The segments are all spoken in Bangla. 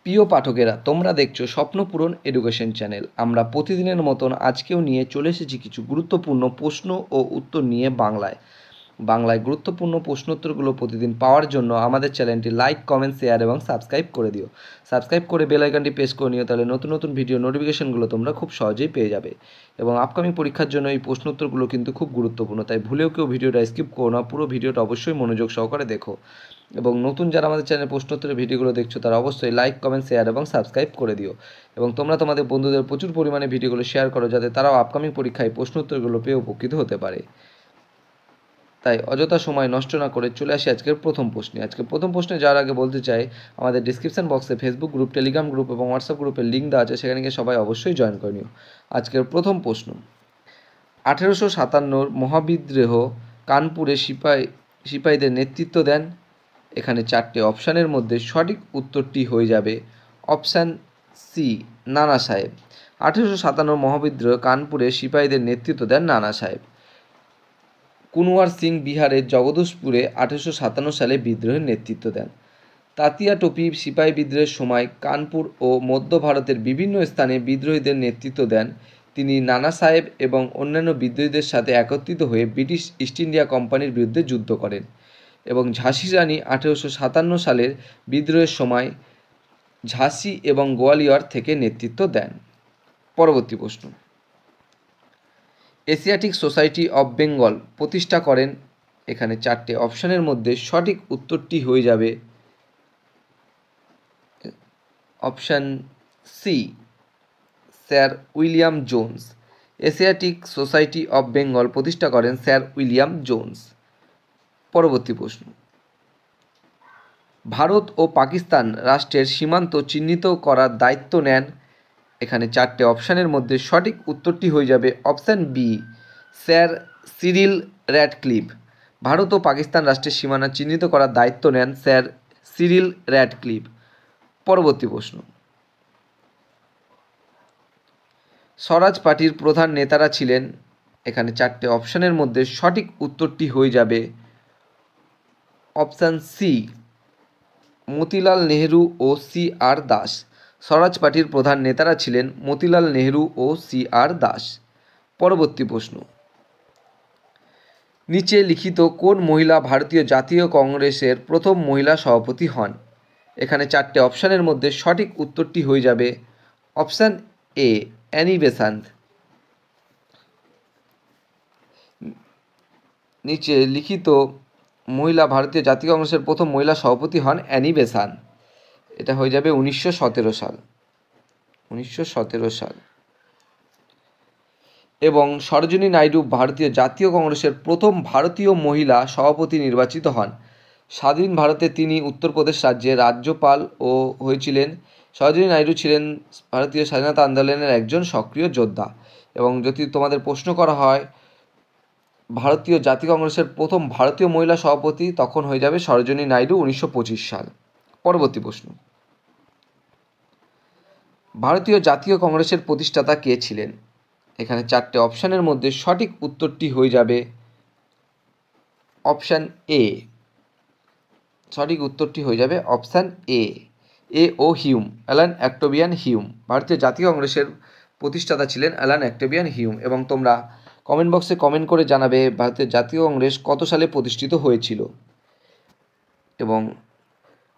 প্রিয় পাঠকেরা, তোমরা দেখছো স্বপ্নপূরণ এডুকেশন চ্যানেল। আমরা প্রতিদিনের মতন আজকেও নিয়ে চলে এসেছি কিছু গুরুত্বপূর্ণ প্রশ্ন ও উত্তর নিয়ে বাংলায় গুরুত্বপূর্ণ প্রশ্নোত্তরগুলো প্রতিদিন পাওয়ার জন্য আমাদের চ্যানেলটি লাইক, কমেন্ট, শেয়ার এবং সাবস্ক্রাইব করে দিও। সাবস্ক্রাইব করে বেল আইকনটি প্রেস করে নিও, তাহলে নতুন নতুন ভিডিও নোটিফিকেশনগুলো তোমরা খুব সহজেই পেয়ে যাবে। এবং আপকামিং পরীক্ষার জন্য এই প্রশ্নোত্তরগুলো কিন্তু খুব গুরুত্বপূর্ণ, তাই ভুলেও কেউ ভিডিওটা স্কিপ করো না, পুরো ভিডিওটা অবশ্যই মনোযোগ সহকারে দেখো। এবং নতুন যারা আমাদের চ্যানেলে প্রশ্নোত্তরের ভিডিওগুলো দেখছো তারা অবশ্যই লাইক, কমেন্ট, শেয়ার এবং সাবস্ক্রাইব করে দিও। এবং তোমরা তোমাদের বন্ধুদের প্রচুর পরিমাণে ভিডিওগুলো শেয়ার করো, যাতে তারাও আপকামিং পরীক্ষায় প্রশ্নোত্তরগুলো পেয়ে উপকৃত হতে পারে। তাই অযথা সময় নষ্ট না করে চলে আসি আজকের প্রথম প্রশ্নে। আজকের প্রথম প্রশ্নে যাওয়ার আগে বলতে চাই, আমাদের ডিসক্রিপশন বক্সে ফেসবুক গ্রুপ, টেলিগ্রাম গ্রুপ এবং হোয়াটসঅ্যাপ গ্রুপের লিঙ্ক দেওয়া আছে, সেখানে গিয়ে সবাই অবশ্যই জয়েন করে নিও। আজকের প্রথম প্রশ্ন, 1857 মহাবিদ্রোহ কানপুরে সিপাহীদের নেতৃত্ব দেন। এখানে চারটে অপশানের মধ্যে সঠিক উত্তরটি হয়ে যাবে অপশান সি, নানা সাহেব। 1857 মহাবিদ্রোহে কানপুরে সিপাহীদের নেতৃত্ব দেন নানা সাহেব। কুনওয়ার সিং বিহারের জগদীশপুরে 1857 সালে বিদ্রোহের নেতৃত্ব দেন। তাতিয়া টোপি সিপাহী বিদ্রোহের সময় কানপুর ও মধ্য ভারতের বিভিন্ন স্থানে বিদ্রোহীদের নেতৃত্ব দেন। তিনি নানা সাহেব এবং অন্যান্য বিদ্রোহীদের সাথে একত্রিত হয়ে ব্রিটিশ ইস্ট ইন্ডিয়া কোম্পানির বিরুদ্ধে যুদ্ধ করেন। এবং ঝাঁসি রানী 1857 সালের বিদ্রোহের সময় ঝাঁসি এবং গোয়ালিয়র থেকে নেতৃত্ব দেন। পরবর্তী প্রশ্ন, এশিয়াটিক সোসাইটি অব বেঙ্গল প্রতিষ্ঠা করেন। এখানে চারটে অপশানের মধ্যে সঠিক উত্তরটি হয়ে যাবে option C, sir William Jones. Asiatic Society of Bengal প্রতিষ্ঠা করেন স্যার উইলিয়াম জোন্স। পরবর্তী প্রশ্ন, ভারত ও পাকিস্তান রাষ্ট্রের সীমান্ত চিহ্নিত করার দায়িত্ব নেন। এখানে চারটে অপশানের মধ্যে সঠিক উত্তরটি হয়ে যাবে option B, sir Cyril Radcliffe. Bharat ও পাকিস্তান রাষ্ট্রের সীমানা চিহ্নিত করার দায়িত্ব নেন স্যার সিরিল র্যাডক্লিফ। পরবর্তী প্রশ্ন, স্বরাজ পার্টির প্রধান নেতারা ছিলেন। এখানে চারটে অপশানের মধ্যে সঠিক উত্তরটি হয়ে যাবে অপশান সি, মতিলাল নেহেরু ও সি আর দাস। স্বরাজ পার্টির প্রধান নেতারা ছিলেন মতিলাল নেহেরু ও সি আর দাস। পরবর্তী প্রশ্ন, নিচে লিখিত কোন মহিলা ভারতীয় জাতীয় কংগ্রেসের প্রথম মহিলা সভাপতি হন? এখানে চারটে অপশানের মধ্যে সঠিক উত্তরটি হয়ে যাবে অপশান এ, অ্যানি বেসান্ত। নিচে লিখিত মহিলা ভারতীয় জাতীয় কংগ্রেসের প্রথম মহিলা সভাপতি হন অ্যানি বেসান্ত। এটা হয়ে যাবে 1917 সাল। 1917 সাল। এবং সরোজিনী নাইডু ভারতীয় জাতীয় কংগ্রেসের প্রথম ভারতীয় মহিলা সভাপতি নির্বাচিত হন। স্বাধীন ভারতে তিনি উত্তরপ্রদেশ রাজ্যের রাজ্যপাল ও হয়েছিলেন। সরোজিনী নাইডু ছিলেন ভারতীয় স্বাধীনতা আন্দোলনের একজন সক্রিয় যোদ্ধা। এবং যদি তোমাদের প্রশ্ন করা হয় ভারতীয় জাতীয় কংগ্রেসের প্রথম ভারতীয় মহিলা সভাপতি, তখন হয়ে যাবে সরোজিনী নাইডু, 1925 সাল। পরবর্তী প্রশ্ন, ভারতীয় জাতীয় কংগ্রেসের প্রতিষ্ঠাতা কে ছিলেন? এখানে চারটে অপশানের মধ্যে সঠিক উত্তরটি হয়ে যাবে অপশান এ। সঠিক উত্তরটি হয়ে যাবে option A, A O Hume, Allan Octavian Hume. ভারতীয় জাতীয় কংগ্রেসের প্রতিষ্ঠাতা ছিলেন অ্যালান অক্টেভিয়ান হিউম। এবং তোমরা কমেন্ট বক্সে কমেন্ট করে জানাবে ভারতের জাতীয় কংগ্রেস কত সালে প্রতিষ্ঠিত হয়েছিল। এবং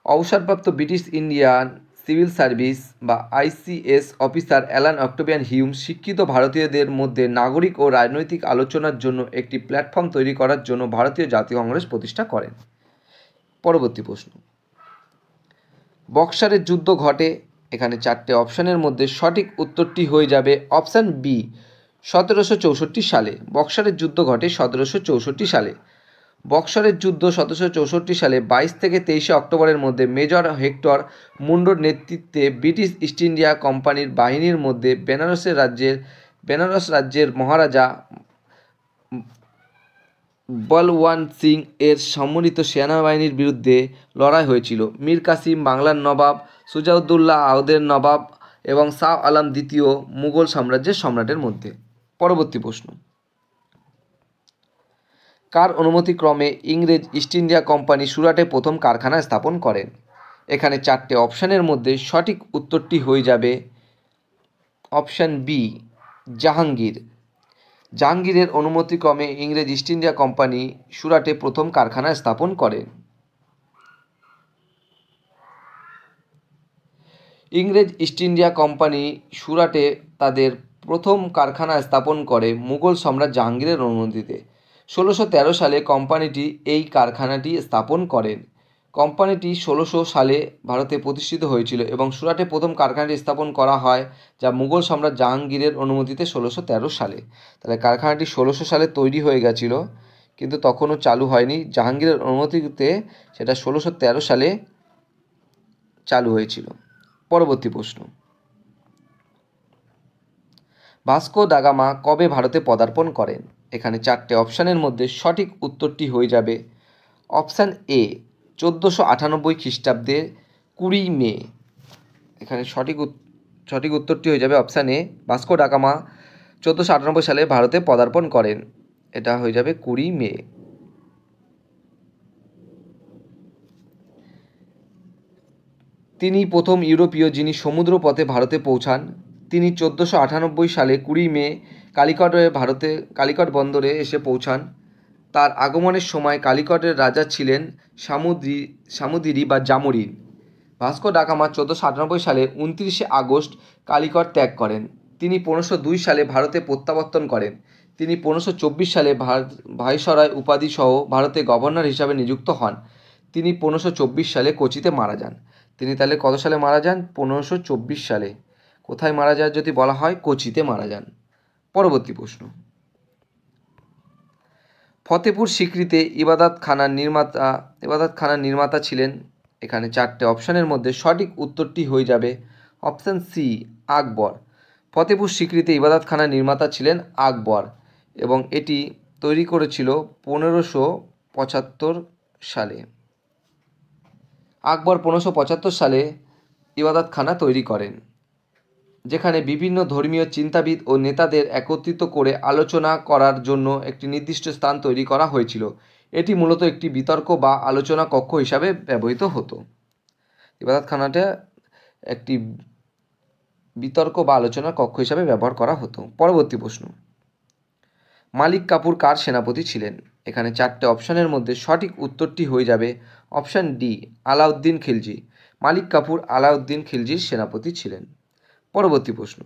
অবসরপ্রাপ্ত ব্রিটিশ ইন্ডিয়ান সিভিল সার্ভিস বা ICS officer Allan Octavian Hume শিক্ষিত ভারতীয়দের মধ্যে নাগরিক ও রাজনৈতিক আলোচনার জন্য একটি প্ল্যাটফর্ম তৈরি করার জন্য ভারতীয় জাতীয় কংগ্রেস প্রতিষ্ঠা করেন। পরবর্তী প্রশ্ন, বক্সারের যুদ্ধ ঘটে। এখানে চারটে অপশানের মধ্যে সঠিক উত্তরটি হয়ে যাবে অপশান বি, 1764 সালে। বক্সারের যুদ্ধ ঘটে 1764 সালে। বক্সারের যুদ্ধ 1764 সালে 22 থেকে 23 অক্টোবরের মধ্যে মেজর হেক্টর মুন্ডোর নেতৃত্বে ব্রিটিশ ইস্ট ইন্ডিয়া কোম্পানির বাহিনীর মধ্যে বেনারস রাজ্যের মহারাজা বলওয়ান সিং এর সম্মিলিত সেনাবাহিনীর বিরুদ্ধে লড়াই হয়েছিল। মীর কাসিম বাংলার নবাব, সুজাউদ্দৌলা আওধের নবাব এবং শাহ আলম দ্বিতীয় মুঘল সাম্রাজ্যের সম্রাটের মধ্যে। পরবর্তী প্রশ্ন, কার অনুমতিক্রমে ইংরেজ ইস্ট ইন্ডিয়া কোম্পানি সুরাটে প্রথম কারখানা স্থাপন করেন? এখানে চারটে অপশানের মধ্যে সঠিক উত্তরটি হয়ে যাবে অপশান বি, জাহাঙ্গীর। জাহাঙ্গীরের অনুমতিক্রমে ইংরেজ ইস্ট ইন্ডিয়া কোম্পানি সুরাটে প্রথম কারখানা স্থাপন করেন। ইংরেজ ইস্ট ইন্ডিয়া কোম্পানি সুরাটে তাদের প্রথম কারখানা স্থাপন করে মুঘল সম্রাট জাহাঙ্গীরের অনুমতিতে। 1613 সালে কোম্পানিটি এই কারখানাটি স্থাপন করেন। কোম্পানিটি 1600 সালে ভারতে প্রতিষ্ঠিত হয়েছিল এবং সুরাটে প্রথম কারখানাটি স্থাপন করা হয়, যা মুঘল সম্রাট জাহাঙ্গীরের অনুমতিতে 1613 সালে। তাহলে কারখানাটি 1600 সালে তৈরি হয়ে গেছিল, কিন্তু তখনও চালু হয়নি। জাহাঙ্গীরের অনুমতিতে সেটা 1613 সালে চালু হয়েছিল। পরবর্তী প্রশ্ন, ভাস্কো দা গামা কবে ভারতে পদার্পণ করেন? এখানে চারটে অপশানের মধ্যে সঠিক উত্তরটি হয়ে যাবে অপশান এ, 1498 খ্রিস্টাব্দে 20 মে। এখানে সঠিক উত্তরটি হয়ে যাবে অপশান এ, ভাস্কো দা গামা 1498 সালে ভারতে পদার্পণ করেন। এটা হয়ে যাবে 20 মে। তিনি প্রথম ইউরোপীয় যিনি সমুদ্রপথে ভারতে পৌঁছান। তিনি 1498 সালে 20 মে কালিকট বন্দরে এসে পৌঁছান। তার আগমনের সময় কালিকটের রাজা ছিলেন সামুদিরি বা জামোরিন। ভাস্কো দা গামা 1498 সালে 29 আগস্ট কালিকট ত্যাগ করেন। তিনি 1502 সালে ভারতে প্রত্যাবর্তন করেন। তিনি 1524 সালে ভাইসরয় উপাধি সহ ভারতে গভর্নর হিসাবে নিযুক্ত হন। তিনি 1524 সালে কোচিতে মারা যান। তিনি তাহলে কত সালে মারা যান? 1524 সালে। কোথায় মারা যান যদি বলা হয়? কোচিতে মারা যান। পরবর্তী প্রশ্ন, ফতেপুর সিক্রিতে ইবাদতখানার নির্মাতা ছিলেন। এখানে চারটে অপশানের মধ্যে সঠিক উত্তরটি হয়ে যাবে অপশান সি, আকবর। ফতেপুর সিক্রিতে ইবাদতখানার নির্মাতা ছিলেন আকবর এবং এটি তৈরি করেছিল 1575 সালে। আকবর 1575 সালে ইবাদতখানা তৈরি করেন, যেখানে বিভিন্ন ধর্মীয় চিন্তাবিদ ও নেতাদের একত্রিত করে আলোচনা করার জন্য একটি নির্দিষ্ট স্থান তৈরি করা হয়েছিল। এটি মূলত একটি বিতর্ক বা আলোচনা কক্ষ হিসাবে ব্যবহৃত হতো। ইবাদতখানাটা একটি বিতর্ক বা আলোচনা কক্ষ হিসাবে ব্যবহার করা হতো। পরবর্তী প্রশ্ন, মালিক কাফুর কার সেনাপতি ছিলেন? এখানে চারটে অপশানের মধ্যে সঠিক উত্তরটি হয়ে যাবে অপশান ডি, আলাউদ্দিন খিলজি। মালিক কাফুর আলাউদ্দিন খিলজির সেনাপতি ছিলেন। পরবর্তী প্রশ্ন,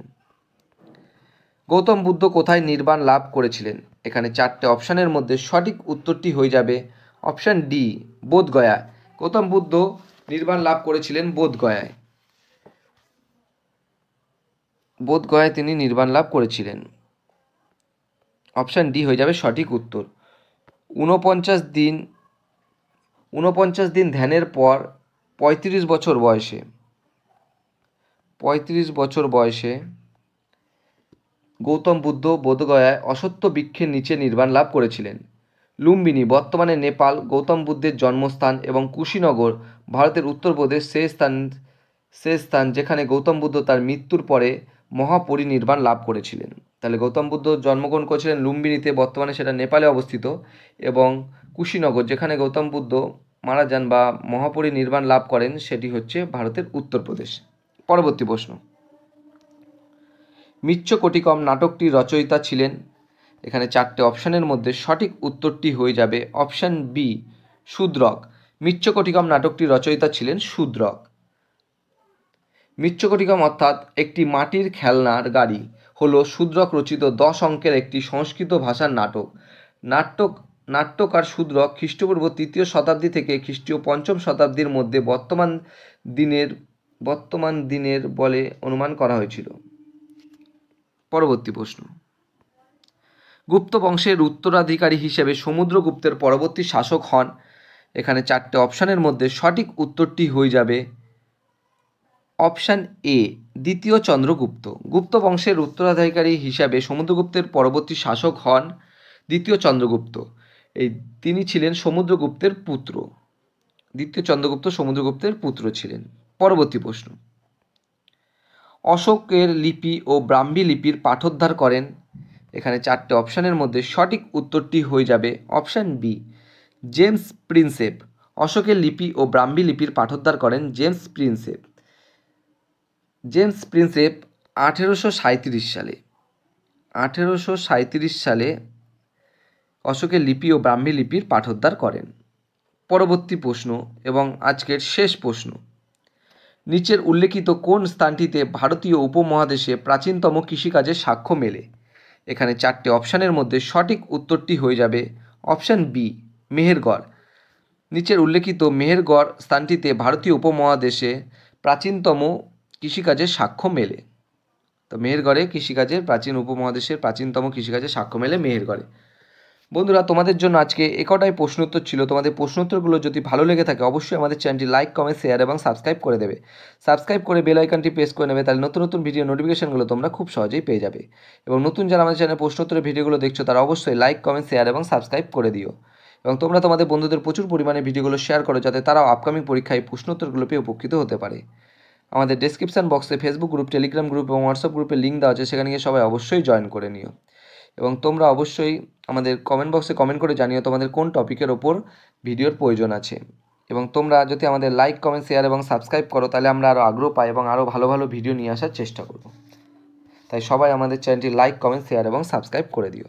গৌতম বুদ্ধ কোথায় নির্বাণ লাভ করেছিলেন? এখানে চারটে অপশানের মধ্যে সঠিক উত্তরটি হয়ে যাবে অপশান ডি, বোধগয়ায়। গৌতম বুদ্ধ নির্বাণ লাভ করেছিলেন বোধগয়ায়। বোধগয়ায় তিনি নির্বাণ লাভ করেছিলেন। অপশান ডি হয়ে যাবে সঠিক উত্তর। 49 দিন ধ্যানের পর 35 বছর বয়সে গৌতম বুদ্ধ বোধগয়ায় অশ্বত্থ বৃক্ষের নিচে নির্বাণ লাভ করেছিলেন। লুম্বিনী বর্তমানে নেপাল গৌতম বুদ্ধের জন্মস্থান এবং কুশীনগর ভারতের উত্তরপ্রদেশ সেই স্থান যেখানে গৌতম বুদ্ধ তার মৃত্যুর পরে মহাপরিনির্বাণ লাভ করেছিলেন। তাহলে গৌতম বুদ্ধ জন্মগ্রহণ করেছিলেন লুম্বিনীতে, বর্তমানে সেটা নেপালে অবস্থিত, এবং কুশীনগর যেখানে গৌতম বুদ্ধ মারা যান বা মহাপরিনির্বাণ লাভ করেন সেটি হচ্ছে ভারতের উত্তরপ্রদেশ। পরবর্তী প্রশ্ন, মৃচ্ছকটিকম নাটকটির রচয়িতা ছিলেন। এখানে চারটে অপশানের মধ্যে সঠিক উত্তরটি হয়ে যাবে অপশান বি, শূদ্রক। মৃচ্ছকটিকম নাটকটির রচয়িতা ছিলেন শূদ্রক। মৃচ্ছকটিকম অর্থাৎ একটি মাটির খেলনার গাড়ি হলো শূদ্রক রচিত 10 অঙ্কের একটি সংস্কৃত ভাষার নাটক। নাট্যকার শূদ্রক খ্রিস্টপূর্ব 3য় শতাব্দী থেকে খ্রিস্টীয় 5ম শতাব্দীর মধ্যে বর্তমান দিনের বলে অনুমান করা হয়েছিল। পরবর্তী প্রশ্ন, গুপ্ত বংশের উত্তরাধিকারী হিসেবে সমুদ্রগুপ্তের পরবর্তী শাসক হন। এখানে চারটে অপশানের মধ্যে সঠিক উত্তরটি হয়ে যাবে অপশান এ, দ্বিতীয় চন্দ্রগুপ্ত। গুপ্ত বংশের উত্তরাধিকারী হিসাবে সমুদ্রগুপ্তের পরবর্তী শাসক হন দ্বিতীয় চন্দ্রগুপ্ত। তিনি ছিলেন সমুদ্রগুপ্তের পুত্র। দ্বিতীয় চন্দ্রগুপ্ত সমুদ্রগুপ্তের পুত্র ছিলেন। পরবর্তী প্রশ্ন, অশোকের লিপি ও ব্রাহ্মী লিপির পাঠোদ্ধার করেন। এখানে চারটে অপশানের মধ্যে সঠিক উত্তরটি হয়ে যাবে অপশান বি, জেমস প্রিন্সেপ। অশোকের লিপি ও ব্রাহ্মী লিপির পাঠোদ্ধার করেন জেমস প্রিন্সেপ। জেমস প্রিন্সেপ 1837 সালে 1837 সালে অশোকের লিপি ও ব্রাহ্মী লিপির পাঠোদ্ধার করেন। পরবর্তী প্রশ্ন এবং আজকের শেষ প্রশ্ন, নিচের উল্লেখিত কোন স্থানটিতে ভারতীয় উপমহাদেশে প্রাচীনতম কৃষিকাজের সাক্ষ্য মেলে? এখানে 4টে অপশানের মধ্যে সঠিক উত্তরটি হয়ে যাবে অপশান বি, মেহেরগড়। নিচের উল্লেখিত মেহেরগড় স্থানটিতে ভারতীয় উপমহাদেশে প্রাচীনতম কৃষিকাজের সাক্ষ্য মেলে। তো মেহেরগড়ে উপমহাদেশের প্রাচীনতম কৃষিকাজের সাক্ষ্য মেলে মেহেরগড়ে। বন্ধুরা, তোমাদের জন্য আজকে একটাই প্রশ্ন উত্তর ছিল। তোমাদের প্রশ্ন উত্তরগুলো যদি ভালো লেগে থাকে অবশ্যই আমাদের চ্যানেলটি লাইক, কমেন্ট, শেয়ার এবং সাবস্ক্রাইব করে দেবে। সাবস্ক্রাইব করে বেল আইকনটি প্রেস করে নেবে, তাহলে নতুন নতুন ভিডিও নোটিফিকেশনগুলো তোমরা খুব সহজেই পেয়ে যাবে। এবং নতুন যারা আমাদের চ্যানেলে প্রশ্ন উত্তরের ভিডিওগুলো দেখছো তারা অবশ্যই লাইক, কমেন্ট, শেয়ার এবং সাবস্ক্রাইব করে দিও। এবং তোমরা তোমাদের বন্ধুদের প্রচুর পরিমাণে ভিডিওগুলো শেয়ার করো, যাতে তারাও আপকামিং পরীক্ষায় প্রশ্ন উত্তরগুলো পেয়ে উপকৃত হতে পারে। আমাদের ডেসক্রিপশন বক্সে ফেসবুক গ্রুপ, টেলিগ্রাম গ্রুপ এবং হোয়াটসঅ্যাপ গ্রুপের লিঙ্ক দেওয়া আছে, সেখানে গিয়ে সবাই অবশ্যই জয়েন করে নিও। এবং তোমরা অবশ্যই আমাদের কমেন্ট বক্সে কমেন্ট করে জানিও তোমাদের কোন টপিকের ওপর ভিডিওর প্রয়োজন আছে। এবং তোমরা যদি আমাদের লাইক, কমেন্ট, শেয়ার এবং সাবস্ক্রাইব করো তাহলে আমরা আরও আগ্রহ পাই এবং আরও ভালো ভালো ভিডিও নিয়ে আসার চেষ্টা করব। তাই সবাই আমাদের চ্যানেলটি লাইক, কমেন্ট, শেয়ার এবং সাবস্ক্রাইব করে দিও।